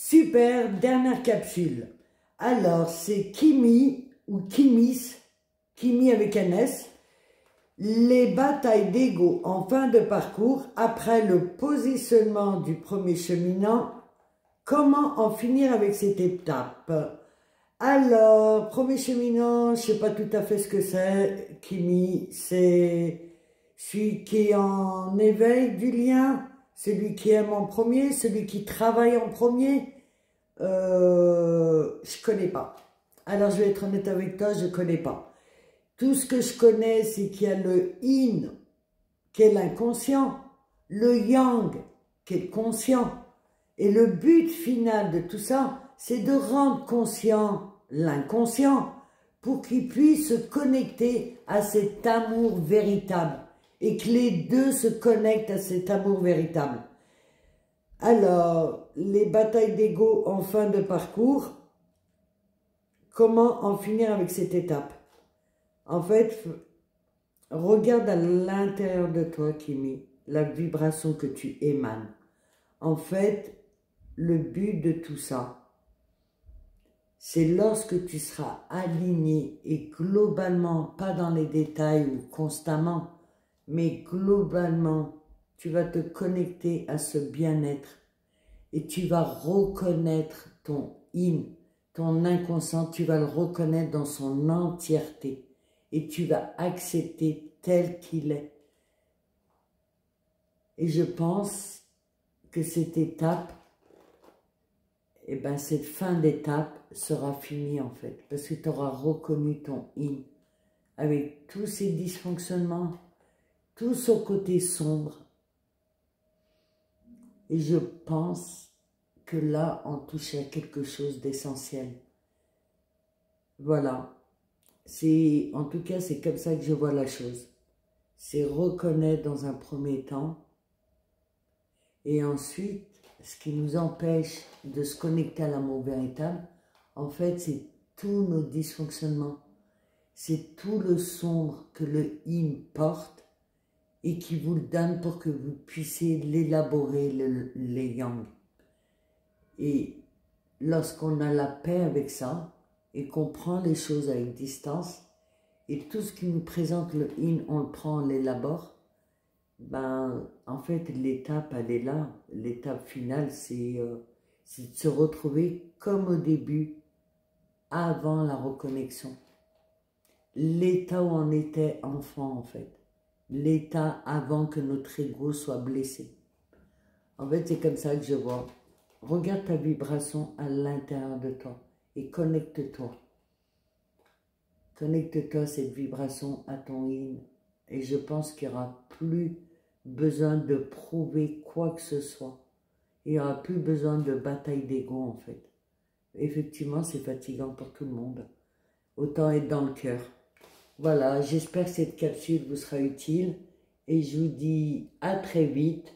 Super, dernière capsule. Alors, c'est Kimi ou Kimis, Kimi avec un S, les batailles d'ego en fin de parcours après le positionnement du premier cheminant. Comment en finir avec cette étape? Alors, premier cheminant, je ne sais pas tout à fait ce que c'est. Kimi, c'est celui qui est en éveil du lien, celui qui aime en premier, celui qui travaille en premier. Je connais pas. Alors, je vais être honnête avec toi, je connais pas. Tout ce que je connais, c'est qu'il y a le yin, qui est l'inconscient, le yang, qui est le conscient. Et le but final de tout ça, c'est de rendre conscient l'inconscient pour qu'il puisse se connecter à cet amour véritable et que les deux se connectent à cet amour véritable. Alors, les batailles d'ego en fin de parcours, comment en finir avec cette étape? En fait, regarde à l'intérieur de toi, Kimi, la vibration que tu émanes. En fait, le but de tout ça, c'est lorsque tu seras aligné et globalement, pas dans les détails ou constamment, mais globalement, tu vas te connecter à ce bien-être et tu vas reconnaître ton yin, ton inconscient, tu vas le reconnaître dans son entièreté et tu vas accepter tel qu'il est. Et je pense que cette étape, eh ben, cette fin d'étape sera finie en fait, parce que tu auras reconnu ton yin avec tous ces dysfonctionnements, tout son côté sombre. Et je pense que là, on touche à quelque chose d'essentiel. Voilà. En tout cas, c'est comme ça que je vois la chose. C'est reconnaître dans un premier temps. Et ensuite, ce qui nous empêche de se connecter à l'amour véritable, en fait, c'est tous nos dysfonctionnements. C'est tout le sombre que le yin porte et qui vous le donne pour que vous puissiez l'élaborer, les yang. Et lorsqu'on a la paix avec ça et qu'on prend les choses avec distance et tout ce qui nous présente le yin, on le prend, on l'élabore, ben, en fait, l'étape, elle est là. L'étape finale, c'est de se retrouver comme au début, avant la reconnexion. L'état où on était enfant, en fait. L'état avant que notre ego soit blessé. En fait, c'est comme ça que je vois. Regarde ta vibration à l'intérieur de toi et connecte-toi. Connecte-toi à cette vibration, à ton yin. Et je pense qu'il n'y aura plus besoin de prouver quoi que ce soit. Il n'y aura plus besoin de bataille d'ego, en fait. Effectivement, c'est fatigant pour tout le monde. Autant être dans le cœur. Voilà, j'espère que cette capsule vous sera utile. Et je vous dis à très vite.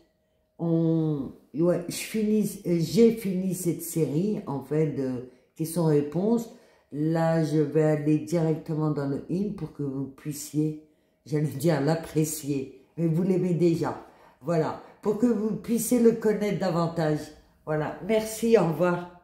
Ouais, j'ai fini cette série, en fait, de questions-réponses. Là, je vais aller directement dans le in pour que vous puissiez, j'allais dire, l'apprécier. Mais vous l'aimez déjà. Voilà, pour que vous puissiez le connaître davantage. Voilà, merci, au revoir.